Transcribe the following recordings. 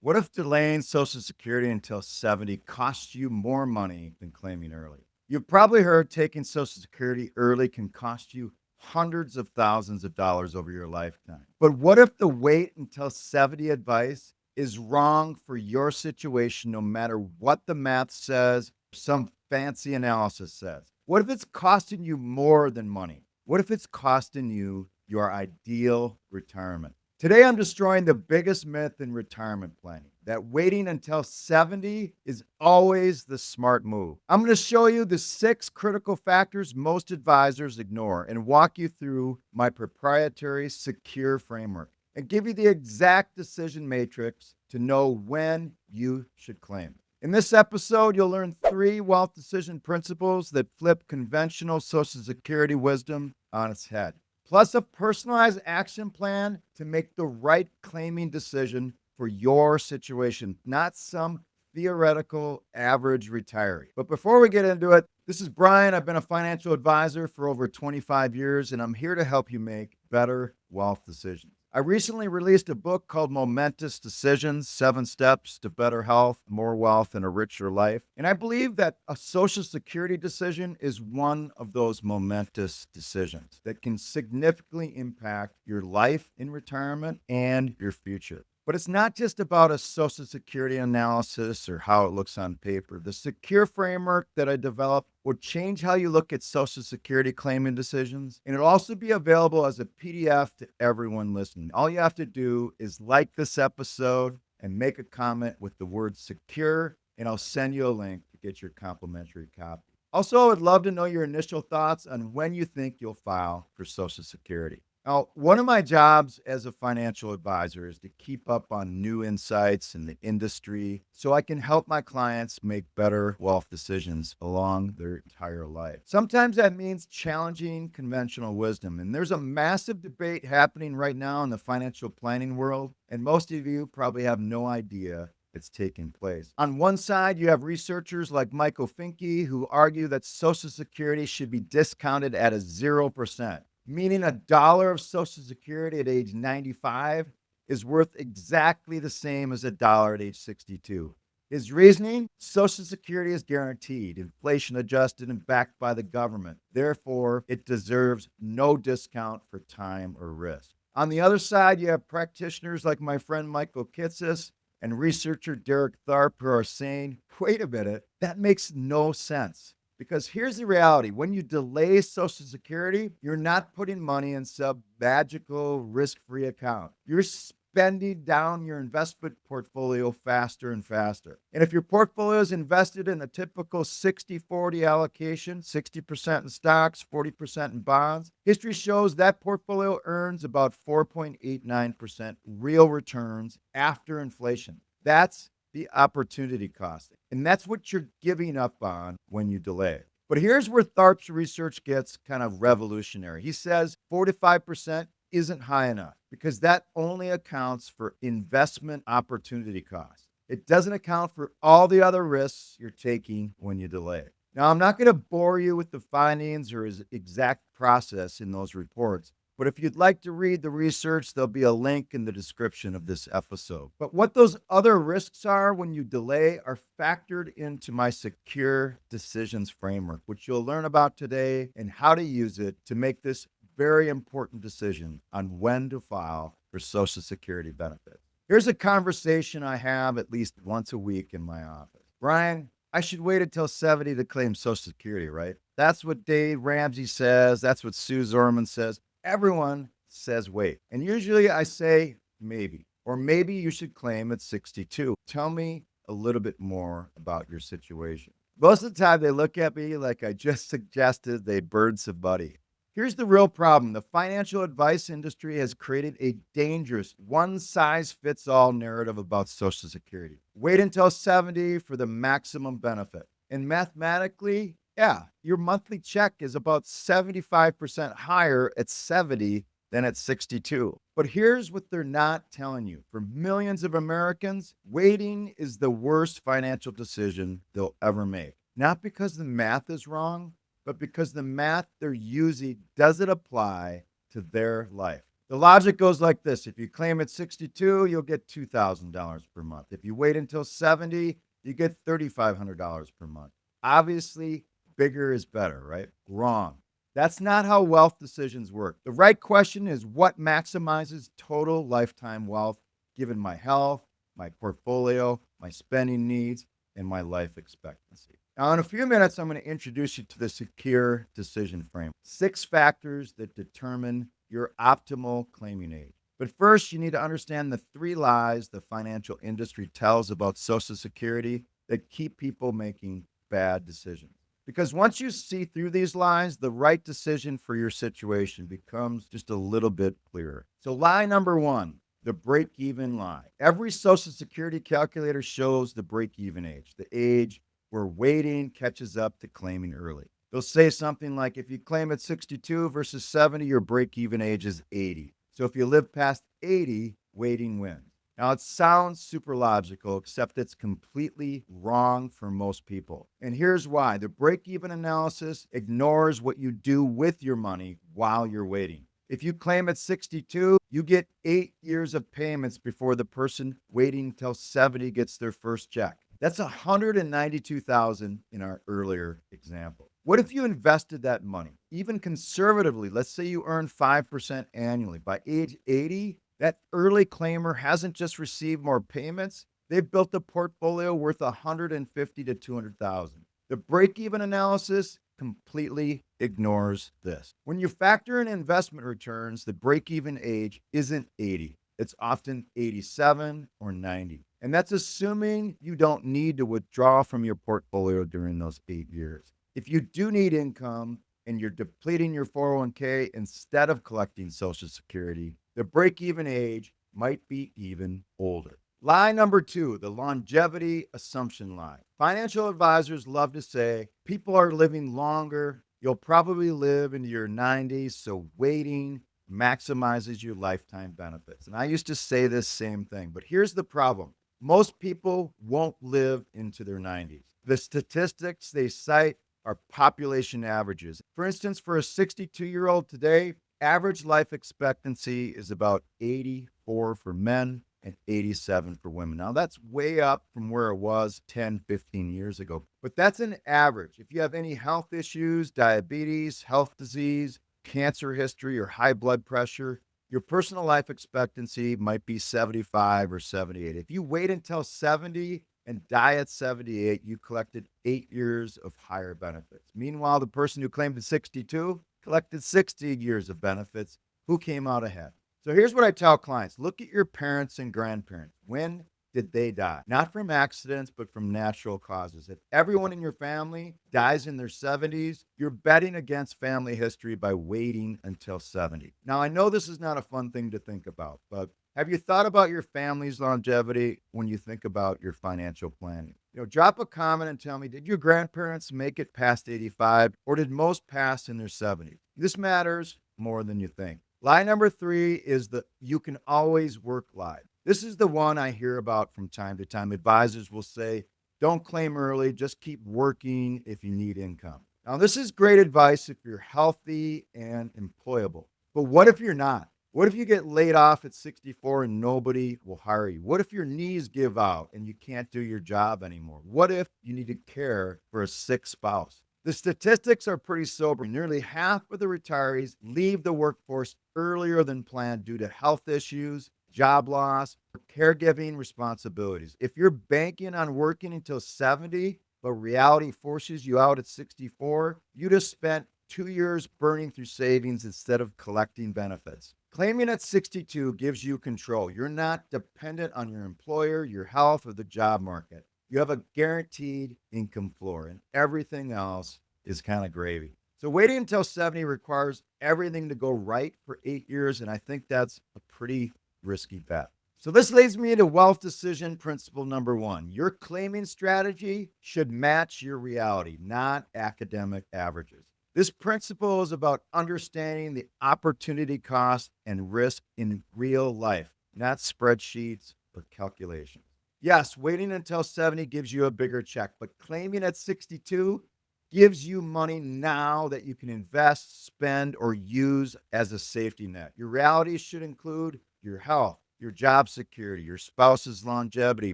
What if delaying Social Security until 70 costs you more money than claiming early? You've probably heard taking Social Security early can cost you hundreds of thousands of dollars over your lifetime. But what if the wait until 70 advice is wrong for your situation, no matter what the math says, some fancy analysis says? What if it's costing you more than money? What if it's costing you your ideal retirement? Today, I'm destroying the biggest myth in retirement planning, that waiting until 70 is always the smart move. I'm going to show you the 6 critical factors most advisors ignore and walk you through my proprietary S.E.C.U.R.E framework and give you the exact decision matrix to know when you should claim. In this episode, you'll learn 3 wealth decision principles that flip conventional Social Security wisdom on its head, plus a personalized action plan to make the right claiming decision for your situation, not some theoretical average retiree. But before we get into it, this is Brian. I've been a financial advisor for over 25 years, and I'm here to help you make better wealth decisions. I recently released a book called Momentous Decisions: 7 Steps to Better Health, More Wealth, and a Richer Life. And I believe that a Social Security decision is one of those momentous decisions that can significantly impact your life in retirement and your future. But it's not just about a Social Security analysis or how it looks on paper. The Secure framework that I developed will change how you look at Social Security claiming decisions, and it'll also be available as a PDF to everyone listening. All you have to do is like this episode and make a comment with the word secure, and I'll send you a link to get your complimentary copy. Also, I would love to know your initial thoughts on when you think you'll file for Social Security. Now, one of my jobs as a financial advisor is to keep up on new insights in the industry so I can help my clients make better wealth decisions along their entire life. Sometimes that means challenging conventional wisdom. And there's a massive debate happening right now in the financial planning world, and most of you probably have no idea it's taking place. On one side, you have researchers like Michael Finke who argue that Social Security should be discounted at a 0%, meaning $1 of Social Security at age 95 is worth exactly the same as $1 at age 62. His reasoning: Social Security is guaranteed, inflation adjusted, and backed by the government. Therefore, it deserves no discount for time or risk. On the other side, you have practitioners like my friend Michael Kitces and researcher Derek Tharp who are saying, wait a minute, that makes no sense. Because here's the reality: when you delay Social Security, you're not putting money in some magical risk free account. You're spending down your investment portfolio faster and faster. And if your portfolio is invested in a typical 60-40 allocation, 60% in stocks, 40% in bonds, history shows that portfolio earns about 4.89% real returns after inflation. That's the opportunity cost. And that's what you're giving up on when you delay. But here's where Tharp's research gets kind of revolutionary. He says 45% isn't high enough because that only accounts for investment opportunity costs. It doesn't account for all the other risks you're taking when you delay. Now, I'm not going to bore you with the findings or his exact process in those reports, but if you'd like to read the research, there'll be a link in the description of this episode. But what those other risks are when you delay are factored into my Secure Decisions framework, which you'll learn about today and how to use it to make this very important decision on when to file for Social Security benefits. Here's a conversation I have at least once a week in my office. Brian, I should wait until 70 to claim Social Security, right? That's what Dave Ramsey says. That's what Sue Zorman says. Everyone says wait. And usually I say maybe, or maybe you should claim at 62. Tell me a little bit more about your situation. Most of the time they look at me like I just suggested they bird somebody. Here's the real problem: the financial advice industry has created a dangerous one size fits all narrative about Social Security. Wait until 70 for the maximum benefit. And mathematically, yeah, your monthly check is about 75% higher at 70 than at 62. But here's what they're not telling you: for millions of Americans, waiting is the worst financial decision they'll ever make. Not because the math is wrong, but because the math they're using doesn't apply to their life. The logic goes like this. If you claim at 62, you'll get $2,000 per month. If you wait until 70, you get $3,500 per month. Obviously, bigger is better, right? Wrong. That's not how wealth decisions work. The right question is what maximizes total lifetime wealth given my health, my portfolio, my spending needs, and my life expectancy. Now, in a few minutes, I'm going to introduce you to the secure decision frame. 6 factors that determine your optimal claiming age. But first, you need to understand the 3 lies the financial industry tells about Social Security that keep people making bad decisions. Because once you see through these lies, the right decision for your situation becomes just a little bit clearer. So, lie number 1, the break even lie. Every Social Security calculator shows the break even age, the age where waiting catches up to claiming early. They'll say something like if you claim at 62 versus 70, your break even age is 80. So if you live past 80, waiting wins. Now, it sounds super logical, except it's completely wrong for most people. And here's why the break even analysis ignores what you do with your money while you're waiting. If you claim at 62, you get 8 years of payments before the person waiting until 70 gets their first check. That's 192,000 in our earlier example. What if you invested that money, even conservatively? Let's say you earn 5% annually. By age 80, that early claimer hasn't just received more payments, they've built a portfolio worth 150 to 200,000. The break-even analysis completely ignores this. When you factor in investment returns, the break-even age isn't 80. It's often 87 or 90. And that's assuming you don't need to withdraw from your portfolio during those 8 years. If you do need income and you're depleting your 401k instead of collecting Social Security, the break even age might be even older. Lie number 2, the longevity assumption lie. Financial advisors love to say people are living longer. You'll probably live into your 90s, so waiting maximizes your lifetime benefits. And I used to say this same thing, but here's the problem. Most people won't live into their 90s. The statistics they cite are population averages. For instance, for a 62-year-old today, average life expectancy is about 84 for men and 87 for women. Now, that's way up from where it was 10, 15 years ago, but that's an average. If you have any health issues, diabetes, health disease, cancer history, or high blood pressure, your personal life expectancy might be 75 or 78. If you wait until 70 and die at 78, you collected 8 years of higher benefits. Meanwhile, the person who claimed at 62 collected 60 years of benefits. Who came out ahead? So here's what I tell clients. Look at your parents and grandparents. When did they die? Not from accidents, but from natural causes. If everyone in your family dies in their 70s, you're betting against family history by waiting until 70. Now, I know this is not a fun thing to think about, but have you thought about your family's longevity when you think about your financial planning? Drop a comment and tell me, did your grandparents make it past 85 or did most pass in their 70s? This matters more than you think. Lie number 3 is the you can always work lie. This is the one I hear about from time to time. Advisors will say, don't claim early, just keep working if you need income. Now, this is great advice if you're healthy and employable. But what if you're not? What if you get laid off at 64 and nobody will hire you? What if your knees give out and you can't do your job anymore? What if you need to care for a sick spouse? The statistics are pretty sobering. Nearly half of the retirees leave the workforce earlier than planned due to health issues, job loss, or caregiving responsibilities. If you're banking on working until 70, but reality forces you out at 64, you just spent 2 years burning through savings instead of collecting benefits. Claiming at 62 gives you control. You're not dependent on your employer, your health, or the job market. You have a guaranteed income floor, and everything else is kind of gravy. So waiting until 70 requires everything to go right for 8 years, and I think that's a pretty risky bet. So this leads me to wealth decision principle number 1. Your claiming strategy should match your reality, not academic averages. This principle is about understanding the opportunity cost and risk in real life, not spreadsheets or calculations. Yes, waiting until 70 gives you a bigger check, but claiming at 62 gives you money now that you can invest, spend, or use as a safety net. Your realities should include your health, your job security, your spouse's longevity,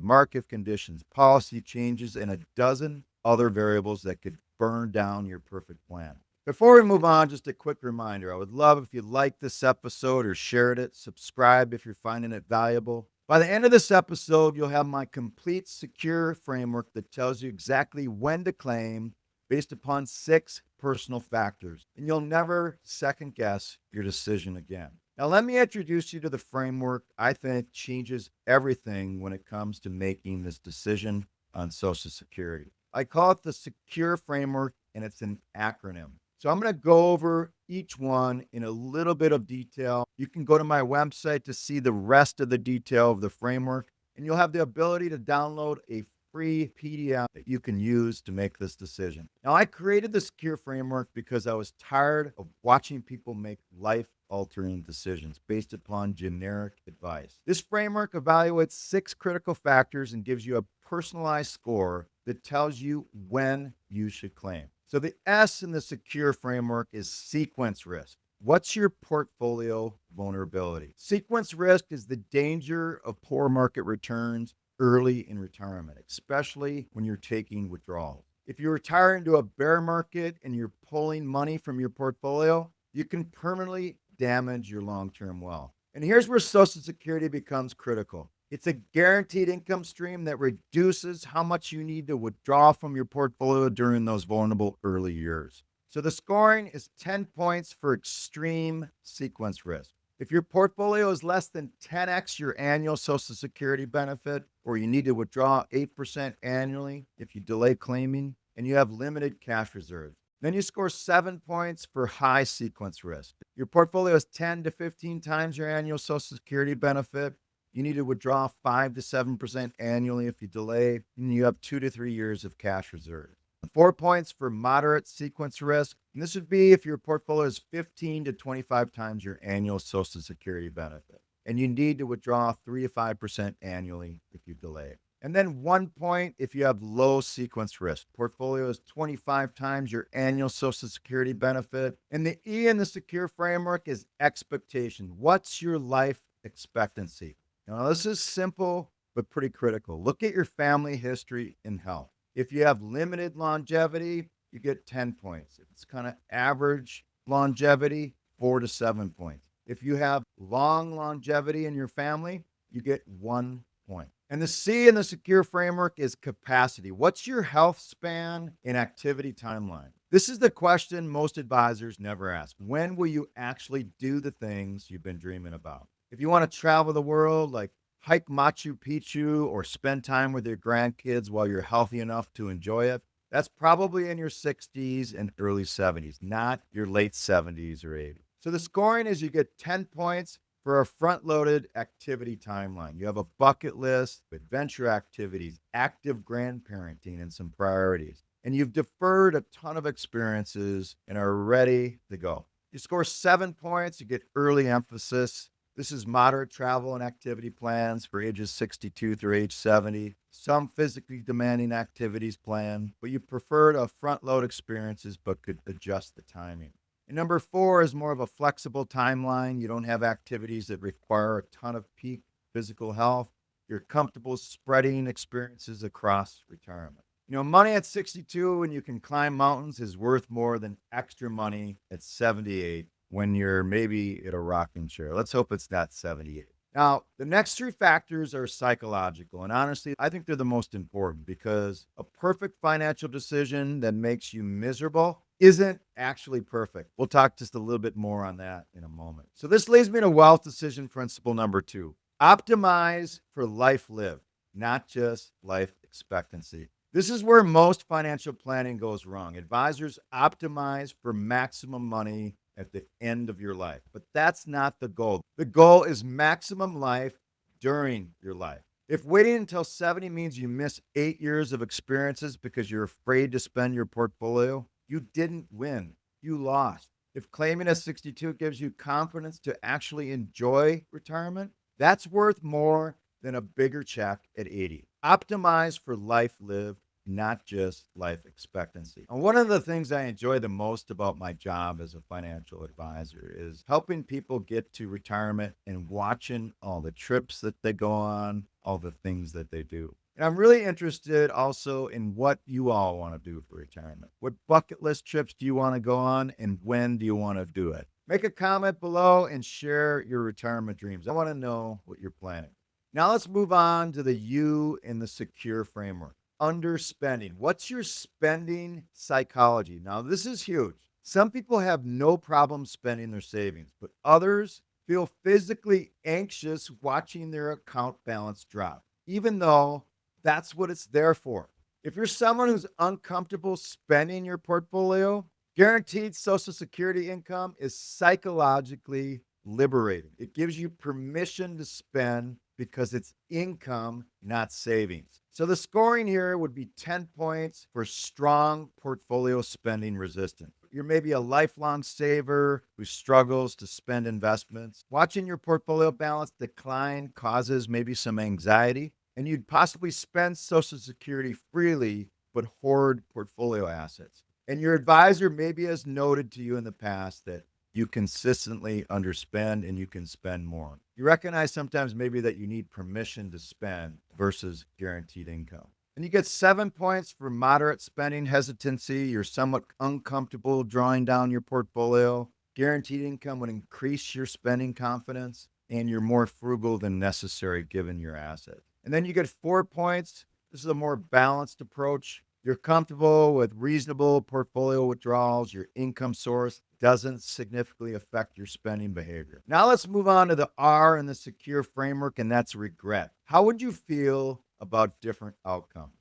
market conditions, policy changes, and a dozen other variables that could burn down your perfect plan. Before we move on, just a quick reminder. I would love if you liked this episode or shared it, subscribe if you're finding it valuable. By the end of this episode, you'll have my complete secure framework that tells you exactly when to claim based upon 6 personal factors, and you'll never second guess your decision again. Now, let me introduce you to the framework I think changes everything when it comes to making this decision on Social Security. I call it the Secure Framework, and it's an acronym. So I'm going to go over each one in a little bit of detail. You can go to my website to see the rest of the detail of the framework, and you'll have the ability to download a free PDF that you can use to make this decision. Now, I created the Secure Framework because I was tired of watching people make life altering decisions based upon generic advice. This framework evaluates 6 critical factors and gives you a personalized score that tells you when you should claim. So the S in the Secure Framework is sequence risk. What's your portfolio vulnerability? Sequence risk is the danger of poor market returns early in retirement, especially when you're taking withdrawals. If you retire into a bear market and you're pulling money from your portfolio, you can permanently damage your long term wealth. And here's where Social Security becomes critical. It's a guaranteed income stream that reduces how much you need to withdraw from your portfolio during those vulnerable early years. So the scoring is 10 points for extreme sequence risk. If your portfolio is less than 10x your annual Social Security benefit, or you need to withdraw 8% annually if you delay claiming, and you have limited cash reserves, then you score 7 points for high sequence risk. Your portfolio is 10 to 15 times your annual Social Security benefit. You need to withdraw 5 to 7% annually if you delay, and you have 2 to 3 years of cash reserves. 4 points for moderate sequence risk. And this would be if your portfolio is 15 to 25 times your annual Social Security benefit. And you need to withdraw 3 to 5% annually if you delay. And then 1 point if you have low sequence risk. Portfolio is 25 times your annual Social Security benefit. And the E in the Secure Framework is expectation. What's your life expectancy? Now, this is simple, but pretty critical. Look at your family history and health. If you have limited longevity, you get 10 points. If it's kind of average longevity, 4 to 7 points. If you have long longevity in your family, you get 1 point. And the C in the Secure Framework is capacity. What's your health span and activity timeline? This is the question most advisors never ask. When will you actually do the things you've been dreaming about? If you want to travel the world, like hike Machu Picchu or spend time with your grandkids while you're healthy enough to enjoy it, that's probably in your 60s and early 70s, not your late 70s or 80s. So the scoring is you get 10 points for a front-loaded activity timeline. You have a bucket list, adventure activities, active grandparenting, and some priorities. And you've deferred a ton of experiences and are ready to go. You score 7 points, you get early emphasis. This is moderate travel and activity plans for ages 62 through age 70. Some physically demanding activities planned, but you prefer to front load experiences but could adjust the timing. And number 4 is more of a flexible timeline. You don't have activities that require a ton of peak physical health. You're comfortable spreading experiences across retirement. You know, money at 62 when you can climb mountains is worth more than extra money at 78 when you're maybe at a rocking chair. Let's hope it's not 78. Now, the next 3 factors are psychological. And honestly, I think they're the most important because a perfect financial decision that makes you miserable isn't actually perfect. We'll talk just a little bit more on that in a moment. So this leads me to wealth decision principle number 2. Optimize for life lived, not just life expectancy. This is where most financial planning goes wrong. Advisors optimize for maximum money at the end of your life, but that's not the goal. The goal is maximum life during your life. If waiting until 70 means you miss 8 years of experiences because you're afraid to spend your portfolio, you didn't win. You lost. If claiming at 62 gives you confidence to actually enjoy retirement, that's worth more than a bigger check at 80. Optimize for life lived, not just life expectancy. And one of the things I enjoy the most about my job as a financial advisor is helping people get to retirement and watching all the trips that they go on, all the things that they do. And I'm really interested also in what you all want to do for retirement. What bucket list trips do you want to go on, and when do you want to do it? Make a comment below and share your retirement dreams. I want to know what you're planning. Now let's move on to the U in the secure framework. Underspending. What's your spending psychology? Now, this is huge. Some people have no problem spending their savings, but others feel physically anxious watching their account balance drop, even though that's what it's there for. If you're someone who's uncomfortable spending your portfolio, guaranteed Social Security income is psychologically liberating. It gives you permission to spend because it's income, not savings. So the scoring here would be 10 points for strong portfolio spending resistance. You're maybe a lifelong saver who struggles to spend investments. Watching your portfolio balance decline causes maybe some anxiety, and you'd possibly spend Social Security freely but hoard portfolio assets. And your advisor maybe has noted to you in the past that you consistently underspend and you can spend more. You recognize sometimes maybe that you need permission to spend versus guaranteed income. And you get 7 points for moderate spending hesitancy. You're somewhat uncomfortable drawing down your portfolio. Guaranteed income would increase your spending confidence, and you're more frugal than necessary given your assets. And then you get 4 points. This is a more balanced approach. You're comfortable with reasonable portfolio withdrawals. Your income source doesn't significantly affect your spending behavior. Now let's move on to the R in the secure framework, and that's regret. How would you feel about different outcomes?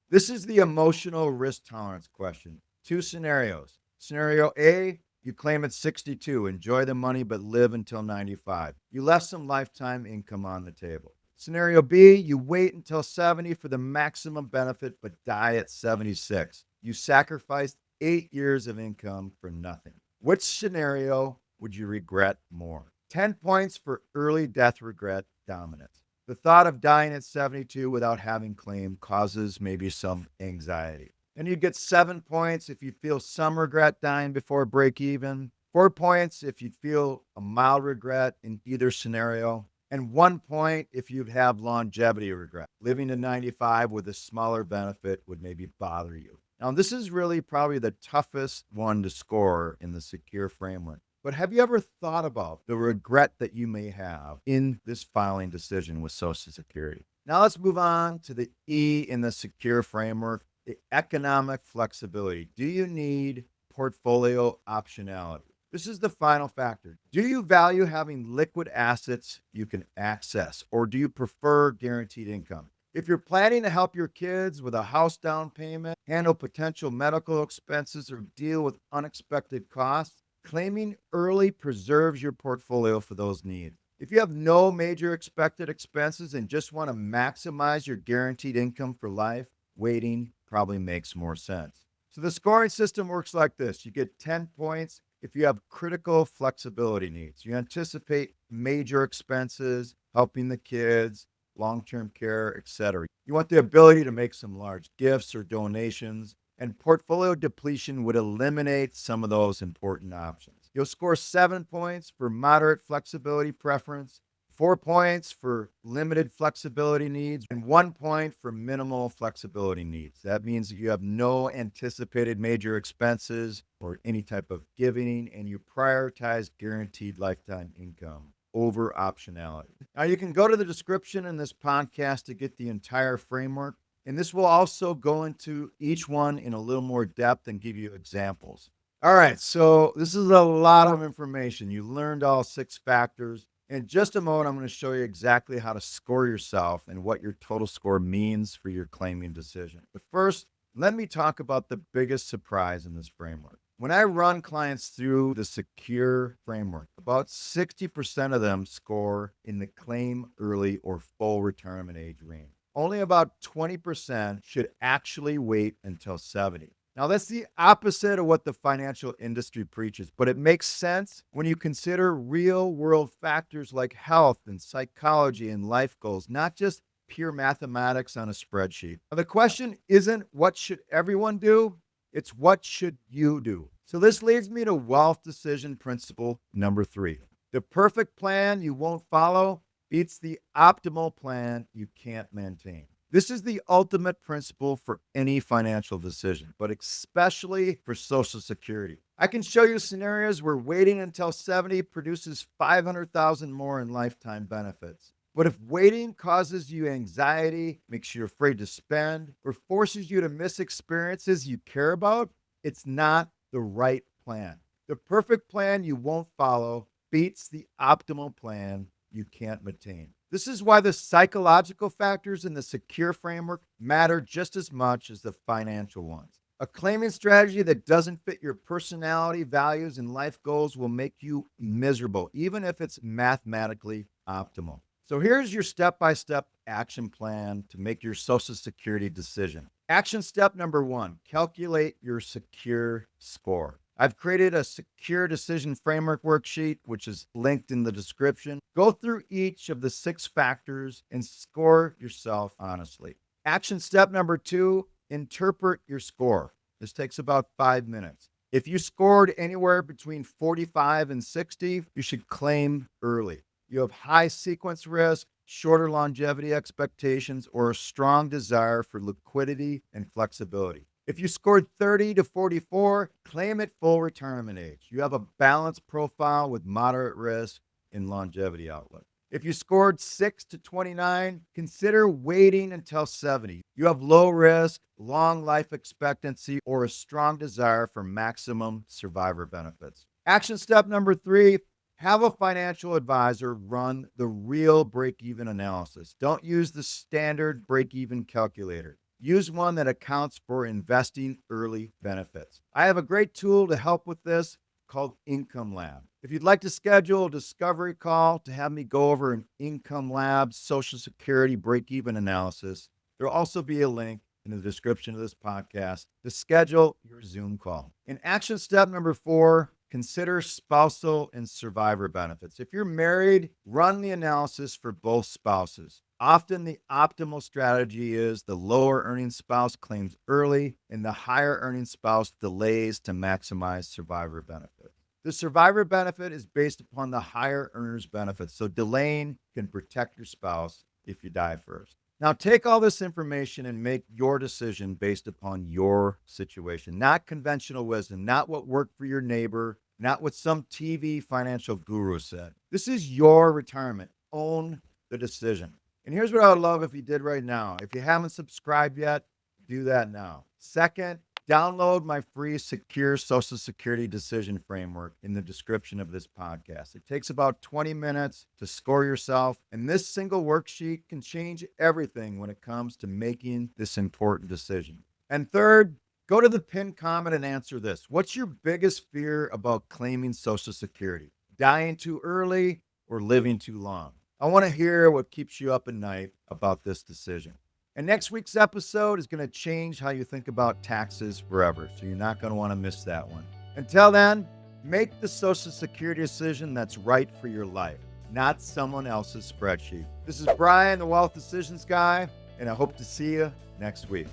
This is the emotional risk tolerance question. Two scenarios. Scenario A, you claim at 62, enjoy the money, but live until 95. You left some lifetime income on the table. Scenario B, you wait until 70 for the maximum benefit, but die at 76. You sacrificed 8 years of income for nothing. Which scenario would you regret more? 10 points for early death regret dominance. The thought of dying at 72 without having claim causes maybe some anxiety. And you get 7 points if you feel some regret dying before break even, 4 points if you feel a mild regret in either scenario, and 1 point if you'd have longevity regret. Living to 95 with a smaller benefit would maybe bother you. Now, this is really probably the toughest one to score in the secure framework. But have you ever thought about the regret that you may have in this filing decision with Social Security? Now, let's move on to the E in the secure framework, the economic flexibility. Do you need portfolio optionality? This is the final factor. Do you value having liquid assets you can access, or do you prefer guaranteed income? If you're planning to help your kids with a house down payment, handle potential medical expenses, or deal with unexpected costs, claiming early preserves your portfolio for those needs. If you have no major expected expenses and just want to maximize your guaranteed income for life, waiting probably makes more sense. So the scoring system works like this. You get 10 points if you have critical flexibility needs. You anticipate major expenses, helping the kids, long-term care, etc. You want the ability to make some large gifts or donations, and portfolio depletion would eliminate some of those important options. You'll score 7 points for moderate flexibility preference, 4 points for limited flexibility needs, and 1 point for minimal flexibility needs. That means that you have no anticipated major expenses or any type of giving, and you prioritize guaranteed lifetime income over optionality. Now, you can go to the description in this podcast to get the entire framework, and this will also go into each one in a little more depth and give you examples. All right, so this is a lot of information. You learned all 6 factors. In just a moment, I'm going to show you exactly how to score yourself and what your total score means for your claiming decision. But first, let me talk about the biggest surprise in this framework. When I run clients through the secure framework, about 60% of them score in the claim early or full retirement age range. Only about 20% should actually wait until 70. Now, that's the opposite of what the financial industry preaches, but it makes sense when you consider real world factors like health and psychology and life goals, not just pure mathematics on a spreadsheet. Now, the question isn't what should everyone do? It's what should you do? So this leads me to wealth decision principle number 3. The perfect plan you won't follow beats the optimal plan you can't maintain. This is the ultimate principle for any financial decision, but especially for Social Security. I can show you scenarios where waiting until 70 produces 500,000 more in lifetime benefits. But if waiting causes you anxiety, makes you afraid to spend, or forces you to miss experiences you care about, it's not the right plan. The perfect plan you won't follow beats the optimal plan you can't maintain. This is why the psychological factors in the S.E.C.U.R.E framework matter just as much as the financial ones. A claiming strategy that doesn't fit your personality, values, and life goals will make you miserable, even if it's mathematically optimal. So here's your step-by-step action plan to make your Social Security decision. Action step number 1, calculate your S.E.C.U.R.E score. I've created a S.E.C.U.R.E decision framework worksheet, which is linked in the description. Go through each of the 6 factors and score yourself honestly. Action step number 2, interpret your score. This takes about 5 minutes. If you scored anywhere between 45 and 60, you should claim early. You have high sequence risk, shorter longevity expectations, or a strong desire for liquidity and flexibility. If you scored 30 to 44, claim at full retirement age. You have a balanced profile with moderate risk and longevity outlook. If you scored 6 to 29, consider waiting until 70. You have low risk, long life expectancy, or a strong desire for maximum survivor benefits. Action step number 3, have a financial advisor run the real break-even analysis. Don't use the standard break-even calculator. Use one that accounts for investing early benefits. I have a great tool to help with this called Income Lab. If you'd like to schedule a discovery call to have me go over an Income Lab Social Security break-even analysis, there'll also be a link in the description of this podcast to schedule your Zoom call. In action step number 4, consider spousal and survivor benefits. If you're married, run the analysis for both spouses. Often the optimal strategy is the lower earning spouse claims early and the higher earning spouse delays to maximize survivor benefit. The survivor benefit is based upon the higher earner's benefits, so delaying can protect your spouse if you die first. Now take all this information and make your decision based upon your situation, not conventional wisdom, not what worked for your neighbor, not what some TV financial guru said. This is your retirement. Own the decision. And here's what I would love if you did right now. If you haven't subscribed yet, do that now. Second, download my free S.E.C.U.R.E Social Security Decision Framework in the description of this podcast. It takes about 20 minutes to score yourself, and this single worksheet can change everything when it comes to making this important decision. And third, go to the pinned comment and answer this. What's your biggest fear about claiming Social Security? Dying too early or living too long? I want to hear what keeps you up at night about this decision. And next week's episode is going to change how you think about taxes forever, so you're not going to want to miss that one. Until then, make the Social Security decision that's right for your life, not someone else's spreadsheet. This is Brian, the Wealth Decisions Guy, and I hope to see you next week.